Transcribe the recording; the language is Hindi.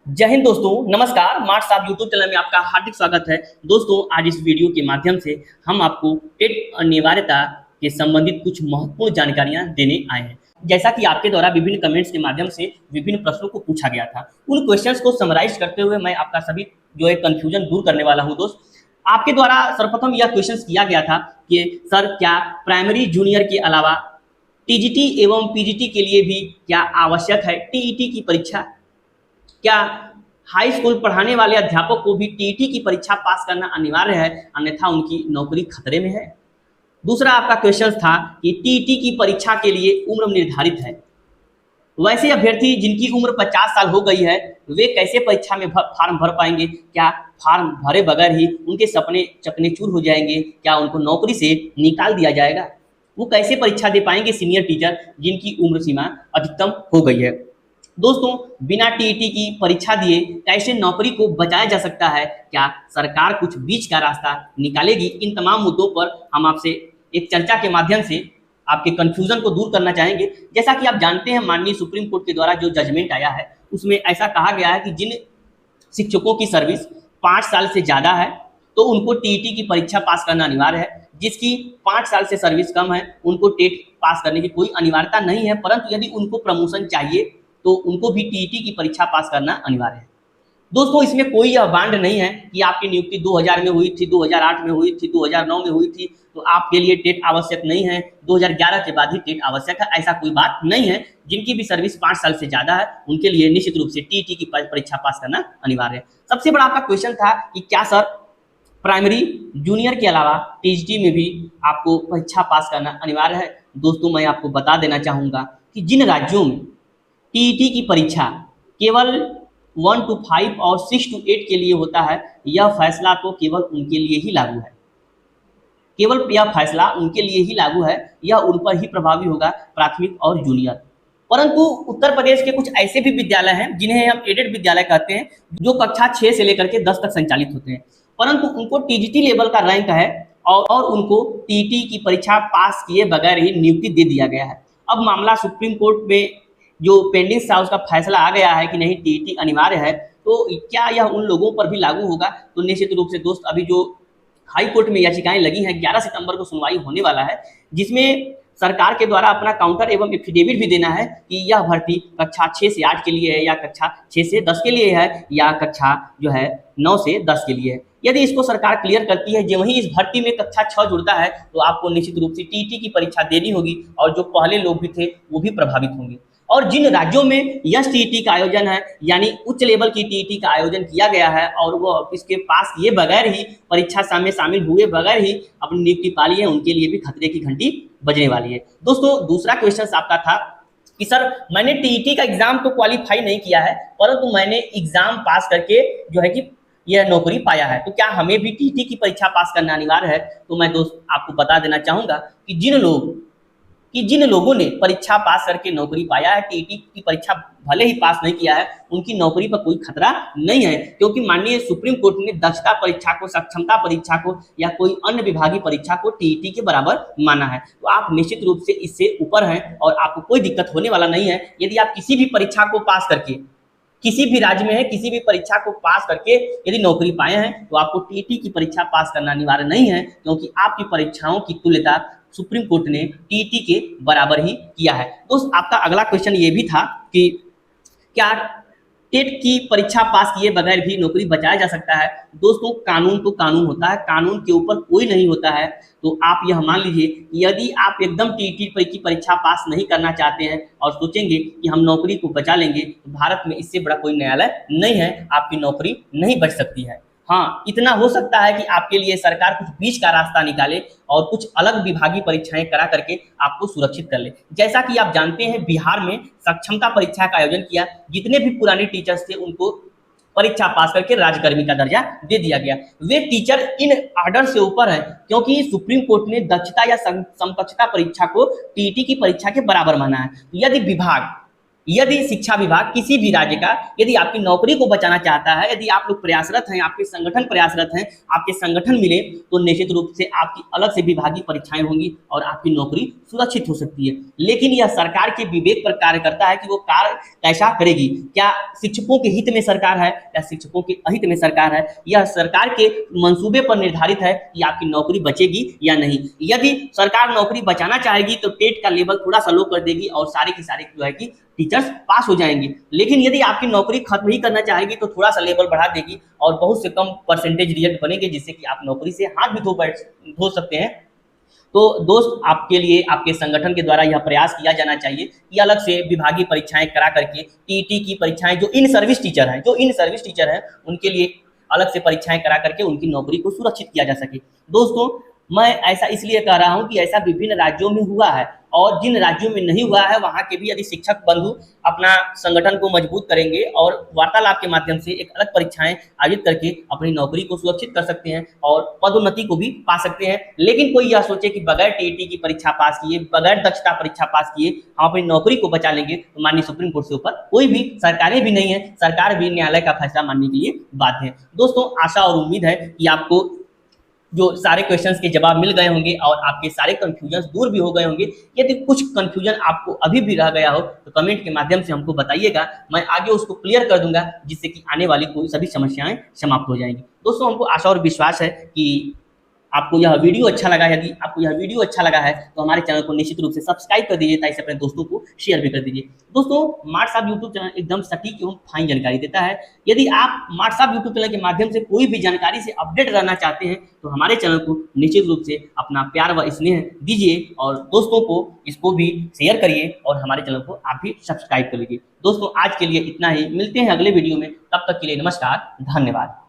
जय हिंद दोस्तों, नमस्कार। मार्क्स आप यूट्यूब चैनल में आपका हार्दिक स्वागत है। दोस्तों, आज इस वीडियो के माध्यम से हम आपको टेट अनिवार्यता के संबंधित कुछ महत्वपूर्ण जानकारियां देने आए हैं। जैसा कि आपके द्वारा विभिन्न कमेंट्स के माध्यम से विभिन्न प्रश्नों को पूछा गया था, उन क्वेश्चंस को समराइज करते हुए मैं आपका सभी जो है कंफ्यूजन दूर करने वाला हूं। दोस्त, आपके द्वारा सर्वप्रथम यह क्वेश्चन किया गया था कि सर, क्या प्राइमरी जूनियर के अलावा टीजीटी एवं पीजीटी के लिए भी क्या आवश्यक है टीईटी की परीक्षा? क्या हाई स्कूल पढ़ाने वाले अध्यापक को भी टीईटी की परीक्षा पास करना अनिवार्य है, अन्यथा उनकी नौकरी खतरे में है? दूसरा आपका क्वेश्चन था कि टीईटी की परीक्षा के लिए उम्र निर्धारित है। वैसे अभ्यर्थी जिनकी उम्र 50 साल हो गई है, वे कैसे परीक्षा में फार्म भर पाएंगे? क्या फार्म भरे बगैर ही उनके सपने चकनाचूर हो जाएंगे? क्या उनको नौकरी से निकाल दिया जाएगा? वो कैसे परीक्षा दे पाएंगे सीनियर टीचर जिनकी उम्र सीमा अधिकतम हो गई है? दोस्तों, बिना टीईटी की परीक्षा दिए कैसे नौकरी को बचाया जा सकता है? क्या सरकार कुछ बीच का रास्ता निकालेगी? इन तमाम मुद्दों पर हम आपसे एक चर्चा के माध्यम से आपके कंफ्यूजन को दूर करना चाहेंगे। जैसा कि आप जानते हैं, माननीय सुप्रीम कोर्ट के द्वारा जो जजमेंट आया है उसमें ऐसा कहा गया है कि जिन शिक्षकों की सर्विस 5 साल से ज़्यादा है तो उनको टीईटी की परीक्षा पास करना अनिवार्य है। जिसकी 5 साल से सर्विस कम है उनको टेट पास करने की कोई अनिवार्यता नहीं है, परंतु यदि उनको प्रमोशन चाहिए तो उनको भी टीईटी की परीक्षा पास करना अनिवार्य है। दोस्तों, इसमें कोई यह बांड नहीं है कि आपकी नियुक्ति 2000 में हुई थी, 2008 में हुई थी, 2009 में हुई थी तो आपके लिए टेट आवश्यक नहीं है, 2011 के बाद ही टेट आवश्यक है। ऐसा कोई बात नहीं है। जिनकी भी सर्विस 5 साल से ज़्यादा है उनके लिए निश्चित रूप से टीईटी की परीक्षा पास करना अनिवार्य है। सबसे बड़ा आपका क्वेश्चन था कि क्या सर प्राइमरी जूनियर के अलावा टीजीटी में भी आपको परीक्षा पास करना अनिवार्य है? दोस्तों, मैं आपको बता देना चाहूँगा कि जिन राज्यों में टीईटी की परीक्षा केवल 1 to 5 और 6 to 8 के लिए होता है, यह फैसला तो केवल उनके लिए ही लागू है। केवल यह फैसला उनके लिए ही लागू है, यह उन पर ही प्रभावी होगा, प्राथमिक और जूनियर। परंतु उत्तर प्रदेश के कुछ ऐसे भी विद्यालय हैं जिन्हें हम एडेड विद्यालय कहते हैं, जो कक्षा 6 से लेकर के 10 तक संचालित होते हैं, परंतु उनको टीजीटी लेवल का रैंक है और उनको टीईटी की परीक्षा पास किए बगैर ही नियुक्ति दे दिया गया है। अब मामला सुप्रीम कोर्ट में जो पेंडिंग था उसका फैसला आ गया है कि नहीं टीईटी अनिवार्य है, तो क्या यह उन लोगों पर भी लागू होगा? तो निश्चित रूप से दोस्त, अभी जो हाई कोर्ट में याचिकाएं लगी हैं, 11 सितंबर को सुनवाई होने वाला है, जिसमें सरकार के द्वारा अपना काउंटर एवं एफिडेविट भी देना है कि यह भर्ती कक्षा 6 से 8 के लिए है, या कक्षा 6 से 10 के लिए है, या कक्षा जो है 9 से 10 के लिए है। यदि इसको सरकार क्लियर करती है, जो वहीं इस भर्ती में कक्षा 6 जुड़ता है, तो आपको निश्चित रूप से टीईटी की परीक्षा देनी होगी और जो पहले लोग भी थे वो भी प्रभावित होंगे। और जिन राज्यों में यस टीईटी का आयोजन है, यानी उच्च लेवल की टीईटी का आयोजन किया गया है और वो इसके पास किए बगैर ही, परीक्षा में शामिल हुए बगैर ही अपनी नियुक्ति पा ली है, उनके लिए भी खतरे की घंटी बजने वाली है। दोस्तों, दूसरा क्वेश्चन आपका था कि सर, मैंने टीईटी का एग्जाम तो क्वालिफाई नहीं किया है, परंतु मैंने एग्जाम पास करके जो है कि यह नौकरी पाया है, तो क्या हमें भी टीईटी की परीक्षा पास करना अनिवार्य है? तो मैं दोस्त आपको बता देना चाहूंगा कि जिन लोगों ने परीक्षा पास करके नौकरी पाया है, टीईटी की परीक्षा भले ही पास नहीं किया है, उनकी नौकरी पर कोई खतरा नहीं है, क्योंकि माननीय सुप्रीम कोर्ट ने दक्षता परीक्षा को, सक्षमता परीक्षा को या कोई अन्य विभागीय परीक्षा को टीईटी के बराबर माना है। तो आप निश्चित रूप से इससे ऊपर हैं और आपको कोई दिक्कत होने वाला नहीं है। यदि आप किसी भी परीक्षा को पास करके, किसी भी राज्य में है, किसी भी परीक्षा को पास करके यदि नौकरी पाए हैं, तो आपको टीईटी की परीक्षा पास करना अनिवार्य नहीं है, क्योंकि आपकी परीक्षाओं की तुल्यता सुप्रीम कोर्ट ने टीईटी के बराबर ही किया है। दोस्त, आपका अगला क्वेश्चन ये भी था कि क्या टेट की परीक्षा पास किए बगैर भी नौकरी बचाया जा सकता है? दोस्तों, कानून तो कानून होता है, कानून के ऊपर कोई नहीं होता है। तो आप यह मान लीजिए कि यदि आप एकदम टीईटी की परीक्षा पास नहीं करना चाहते हैं और सोचेंगे कि हम नौकरी को बचा लेंगे, तो भारत में इससे बड़ा कोई न्यायालय नहीं है, आपकी नौकरी नहीं बच सकती है। हाँ, इतना हो सकता है कि आपके लिए सरकार कुछ बीच का रास्ता निकाले और कुछ अलग विभागीय परीक्षाएं करा करके आपको सुरक्षित कर ले। जैसा कि आप जानते हैं, बिहार में सक्षमता परीक्षा का आयोजन किया, जितने भी पुराने टीचर्स थे उनको परीक्षा पास करके राजकर्मी का दर्जा दे दिया गया। वे टीचर इन आर्डर से ऊपर है, क्योंकि सुप्रीम कोर्ट ने दक्षता या समकक्षता परीक्षा को टीईटी की परीक्षा के बराबर माना है। यदि विभाग यदि शिक्षा विभाग किसी भी राज्य का यदि आपकी नौकरी को बचाना चाहता है, यदि आप लोग प्रयासरत हैं, आपके संगठन प्रयासरत हैं, आपके संगठन मिले, तो निश्चित रूप से आपकी अलग से विभागीय परीक्षाएं होंगी और आपकी नौकरी सुरक्षित हो सकती है। लेकिन यह सरकार के विवेक पर कार्य करता है कि वो कार्य कैसा करेगी। क्या शिक्षकों के हित में सरकार है या शिक्षकों के अहित में सरकार है, यह सरकार के मंसूबे पर निर्धारित है कि आपकी नौकरी बचेगी या नहीं। यदि सरकार नौकरी बचाना चाहेगी तो टेट का लेवल थोड़ा सा लो कर देगी और सारे के सारे जो है कि टीचर्स पास हो जाएंगे। लेकिन यदि आपकी नौकरी खत्म ही करना चाहेगी तो थोड़ा सा लेवल बढ़ा देगी और बहुत से कम परसेंटेज रिजल्ट बनेंगे, जिससे कि आप नौकरी से हाथ भी धो सकते हैं। तो दोस्त, आपके लिए आपके संगठन के द्वारा यह प्रयास किया जाना चाहिए कि अलग से विभागीय परीक्षाएं करा करके टीईटी की परीक्षाएं जो इन सर्विस टीचर हैं उनके लिए अलग से परीक्षाएं करा करके उनकी नौकरी को सुरक्षित किया जा सके। दोस्तों, मैं ऐसा इसलिए कह रहा हूं कि ऐसा विभिन्न राज्यों में हुआ है और जिन राज्यों में नहीं हुआ है वहां के भी यदि शिक्षक बंधु अपना संगठन को मजबूत करेंगे और वार्तालाप के माध्यम से एक अलग परीक्षाएं आयोजित करके अपनी नौकरी को सुरक्षित कर सकते हैं और पदोन्नति को भी पा सकते हैं। लेकिन कोई यह सोचे कि बगैर टीईटी की परीक्षा पास किए, बगैर दक्षता परीक्षा पास किए हम अपनी नौकरी को बचा लेंगे, तो माननीय सुप्रीम कोर्ट से ऊपर कोई भी सरकारें भी नहीं है, सरकार भी न्यायालय का फैसला मानने के लिए बाध्य है। दोस्तों, आशा और उम्मीद है कि आपको जो सारे क्वेश्चंस के जवाब मिल गए होंगे और आपके सारे कंफ्यूजन दूर भी हो गए होंगे। यदि कुछ कंफ्यूजन आपको अभी भी रह गया हो तो कमेंट के माध्यम से हमको बताइएगा, मैं आगे उसको क्लियर कर दूंगा, जिससे कि आने वाली कोई सभी समस्याएं समाप्त हो जाएंगी। दोस्तों, हमको आशा और विश्वास है कि आपको यह वीडियो अच्छा लगा। यदि आपको यह वीडियो अच्छा लगा है तो हमारे चैनल को निश्चित रूप से सब्सक्राइब कर दीजिए, ताकि अपने दोस्तों को शेयर भी कर दीजिए। दोस्तों, मार्ट साहब यूट्यूब चैनल एकदम सटीक एवं फाइन जानकारी देता है। यदि आप मार्ट साहब यूट्यूब चैनल के माध्यम से कोई भी जानकारी से अपडेट रहना चाहते हैं तो हमारे चैनल को निश्चित रूप से अपना प्यार व स्नेह दीजिए और दोस्तों को इसको भी शेयर करिए और हमारे चैनल को आप भी सब्सक्राइब कर लीजिए। दोस्तों, आज के लिए इतना ही, मिलते हैं अगले वीडियो में, तब तक के लिए नमस्कार, धन्यवाद।